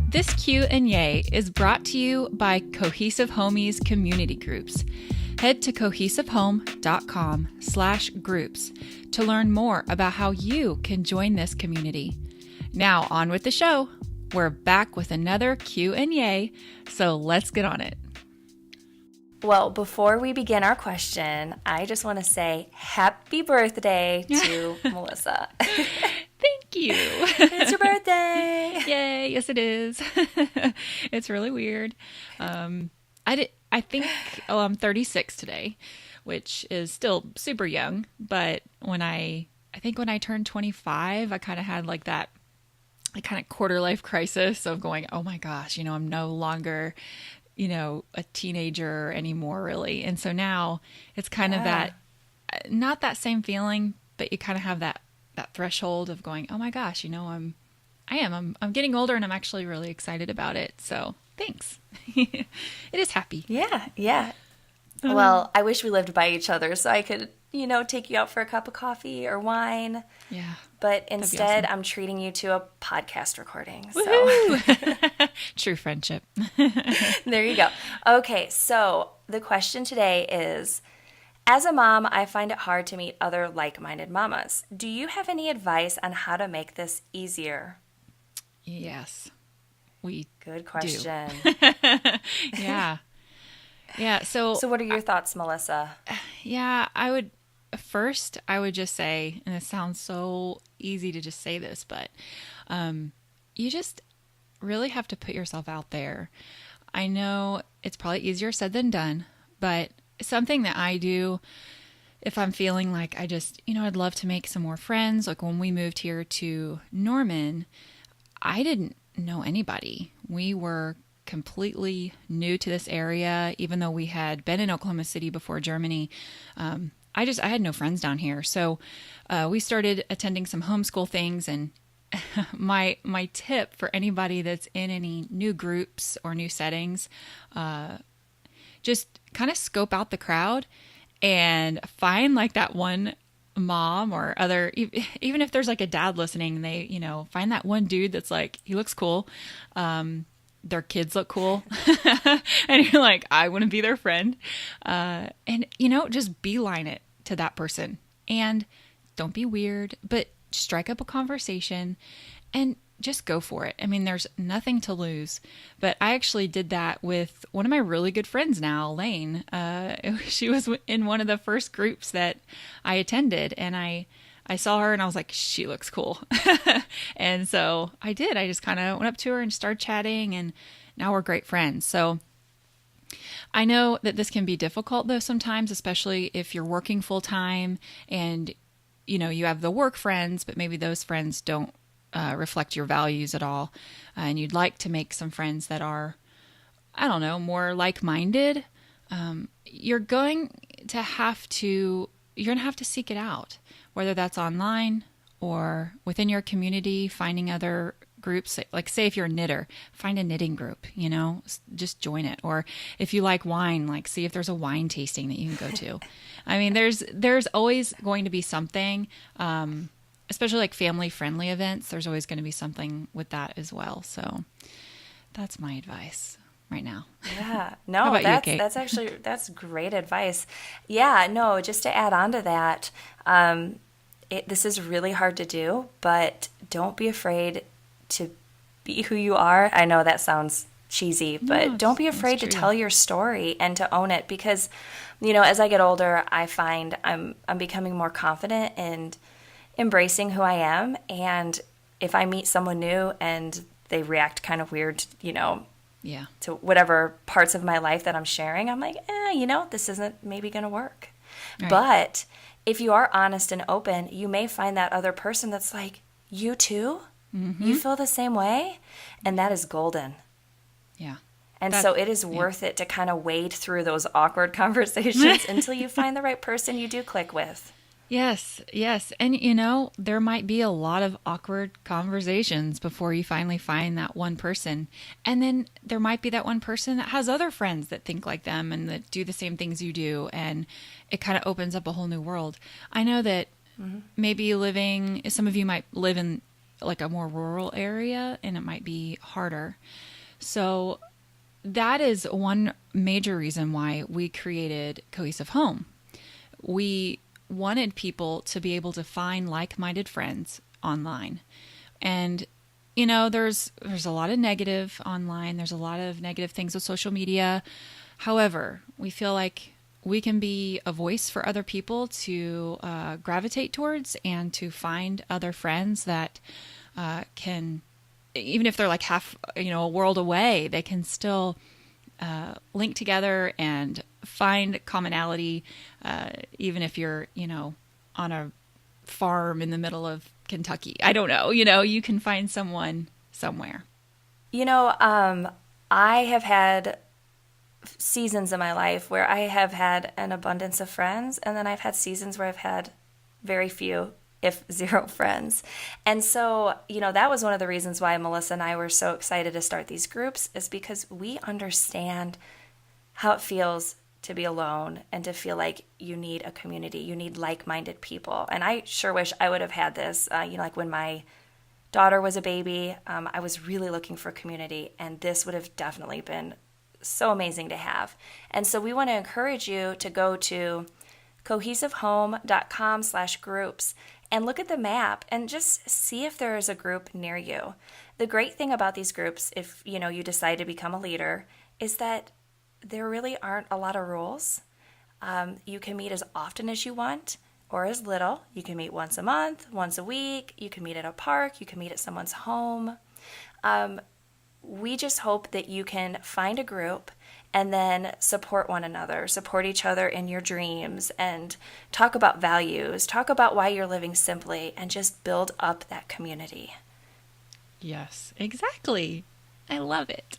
This Q&A is brought to you by Cohesive Homies community groups. Head to cohesivehome.com/groups to learn more about how you can join this community. Now on with the show. We're back with another Q&A, so let's get on it. Well, before we begin our question, I just want to say happy birthday to Melissa. Thank you. It's your birthday. Yay. Yes, it is. It's really weird. I'm 36 today, which is still super young. But when I turned 25, I kind of had like that kind of quarter life crisis of going, oh my gosh, I'm no longer, a teenager anymore really. And so now it's kind of that, not that same feeling, but you kind of have that threshold of going, oh my gosh, I'm getting older and I'm actually really excited about it. So thanks. It is happy. Yeah. Well, I wish we lived by each other so I could, take you out for a cup of coffee or wine. Yeah. But instead, awesome. I'm treating you to a podcast recording. So. True friendship. There you go. Okay, so the question today is, as a mom, I find it hard to meet other like-minded mamas. Do you have any advice on how to make this easier? Yes, Good question. Yeah. Yeah. So what are your thoughts, Melissa? Yeah, I would just say, and it sounds so easy to just say this, but you just really have to put yourself out there. I know it's probably easier said than done, but something that I do if I'm feeling like I just, I'd love to make some more friends. Like when we moved here to Norman, I didn't know anybody. We were completely new to this area, even though we had been in Oklahoma City before Germany. I had no friends down here. So we started attending some homeschool things, and my tip for anybody that's in any new groups or new settings, just kind of scope out the crowd and find like that one mom or other, even if there's like a dad listening, they, find that one dude that's like, he looks cool. Their kids look cool. And you're like, I want to be their friend. And just beeline it to that person and don't be weird, but strike up a conversation and just go for it. I mean, there's nothing to lose. But I actually did that with one of my really good friends now, Lane. She was in one of the first groups that I attended, and I saw her and I was like, she looks cool. And so I did. I just kind of went up to her and started chatting, and now we're great friends. So I know that this can be difficult though sometimes, especially if you're working full time and you have the work friends, but maybe those friends don't reflect your values at all. And you'd like to make some friends that are, I don't know, more like-minded. You're going to have to seek it out, whether that's online or within your community, finding other groups. Like say if you're a knitter, find a knitting group, just join it. Or if you like wine, like see if there's a wine tasting that you can go to. I mean, there's always going to be something, especially like family friendly events. There's always going to be something with that as well. So that's my advice right now. Yeah, no, that's great advice. Yeah, no, just to add on to that, this is really hard to do, but don't be afraid to be who you are. I know that sounds cheesy, but don't be afraid to tell your story and to own it, because, as I get older, I find I'm becoming more confident and embracing who I am. And if I meet someone new and they react kind of weird, to whatever parts of my life that I'm sharing, I'm like, this isn't maybe going to work. Right. But if you are honest and open, you may find that other person that's like, you too? Mm-hmm. You feel the same way? And that is golden. Yeah. And so it is worth it to kind of wade through those awkward conversations until you find the right person you do click with. Yes. And there might be a lot of awkward conversations before you finally find that one person. And then there might be that one person that has other friends that think like them and that do the same things you do. And it kind of opens up a whole new world. I know that maybe some of you might live in like a more rural area and it might be harder. So that is one major reason why we created Cohesive Home. We wanted people to be able to find like-minded friends online. And there's a lot of negative online. There's a lot of negative things with social media. However, we feel like we can be a voice for other people to gravitate towards and to find other friends that can, even if they're like half, a world away, they can still link together and find commonality, even if you're, on a farm in the middle of Kentucky. I don't know, you can find someone somewhere. I have had seasons in my life where I have had an abundance of friends, and then I've had seasons where I've had very few, if zero friends. And so, that was one of the reasons why Melissa and I were so excited to start these groups, is because we understand how it feels to be alone and to feel like you need a community, you need like-minded people. And I sure wish I would have had this, like when my daughter was a baby, I was really looking for community, and this would have definitely been so amazing to have. And so we want to encourage you to go to cohesivehome.com/groups and look at the map and just see if there is a group near you. The great thing about these groups, if you decide to become a leader, is that there really aren't a lot of rules. You can meet as often as you want or as little. You can meet once a month, once a week. You can meet at a park. You can meet at someone's home. We just hope that you can find a group and then support one another, support each other in your dreams, and talk about values, talk about why you're living simply, and just build up that community. Yes, exactly. I love it.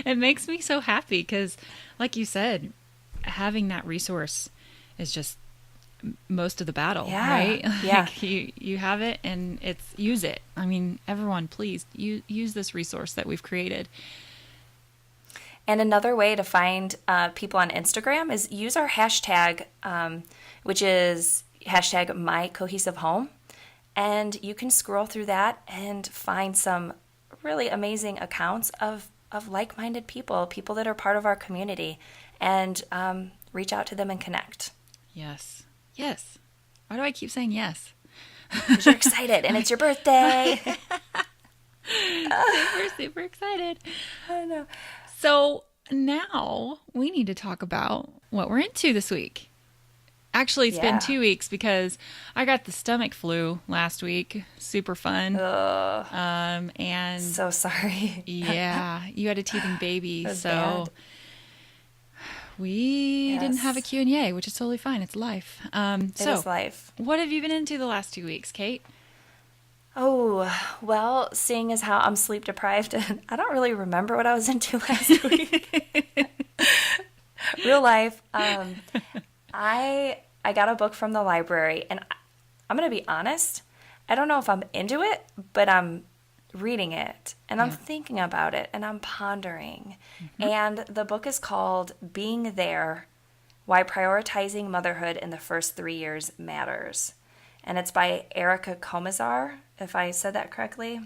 It makes me so happy because, like you said, having that resource is just most of the battle, right? Yeah. Like you have it and use it. I mean, everyone, please use this resource that we've created. And another way to find people on Instagram is use our hashtag, which is hashtag #MyCohesiveHome. And you can scroll through that and find some really amazing accounts of like-minded people that are part of our community, and reach out to them and connect. Yes. Yes. Why do I keep saying yes? Because you're excited and it's your birthday. Super excited. I know. So now we need to talk about what we're into this week. Actually, it's been 2 weeks because I got the stomach flu last week. Super fun. And so sorry. Yeah, you had a teething baby, so bad. We didn't have a Q&A, which is totally fine. It's life. It is life. What have you been into the last 2 weeks, Kate? Oh, well, seeing as how I'm sleep deprived, and I don't really remember what I was into last week. Real life. I got a book from the library, and I'm going to be honest, I don't know if I'm into it, but I'm reading it, and I'm thinking about it, and I'm pondering. Mm-hmm. And the book is called Being There, Why Prioritizing Motherhood in the First 3 Years Matters. And it's by Erica Komisar, if I said that correctly.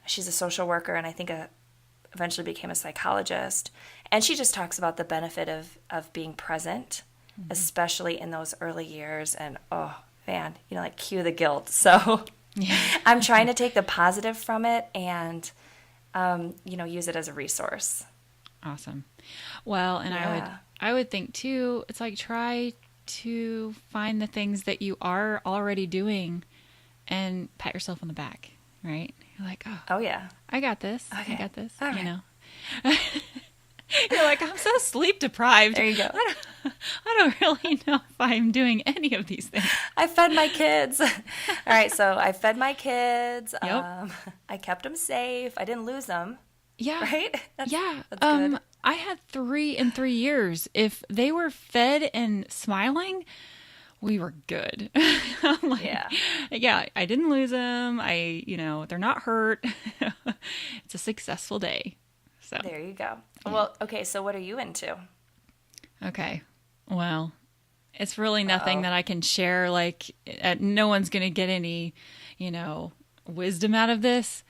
She's a social worker, and I think eventually became a psychologist. And she just talks about the benefit of being present, especially in those early years. And, oh, man, like cue the guilt. So I'm trying to take the positive from it and, use it as a resource. Awesome. Well, and I would think too, it's like try to find the things that you are already doing and pat yourself on the back, right? You're like, oh yeah, I got this. Okay. I got this. All right. You're like, I'm so sleep deprived. There you go. I don't really know if I'm doing any of these things. I fed my kids. All right, so I fed my kids. Yep. I kept them safe. I didn't lose them. Yeah. Right? That's good. I had 3 in 3 years. If they were fed and smiling, we were good. Yeah, I didn't lose them. They're not hurt. It's a successful day. So there you go. Yeah. Well, okay, so what are you into? Okay. Well, it's really nothing that I can share. Like, no one's going to get any, wisdom out of this.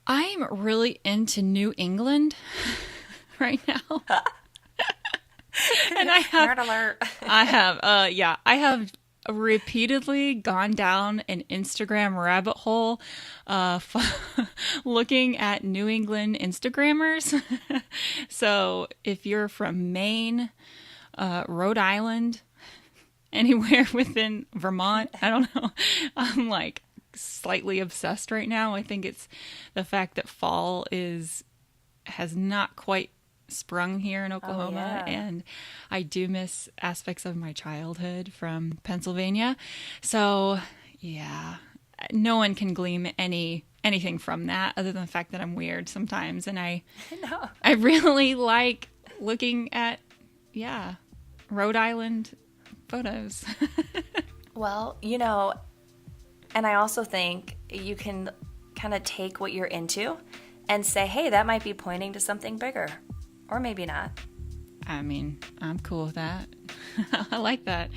I'm really into New England right now. And I have, nerd alert. I have repeatedly gone down an Instagram rabbit hole, looking at New England Instagrammers. So if you're from Maine, Rhode Island, anywhere within Vermont, I don't know, I'm like slightly obsessed right now. I think it's the fact that fall has not quite sprung here in Oklahoma, and I do miss aspects of my childhood from Pennsylvania. So yeah, no one can glean anything from that other than the fact that I'm weird sometimes, and I really like looking at Rhode Island photos. Well, and I also think you can kind of take what you're into and say, hey, that might be pointing to something bigger. Or maybe not. I mean, I'm cool with that. I like that.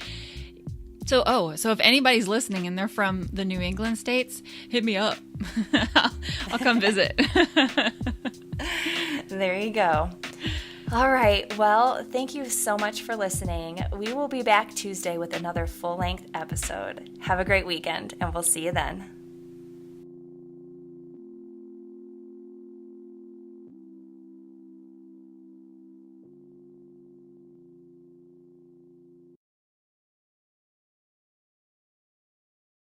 So if anybody's listening and they're from the New England states, hit me up. I'll come visit. There you go. All right. Well, thank you so much for listening. We will be back Tuesday with another full-length episode. Have a great weekend, and we'll see you then.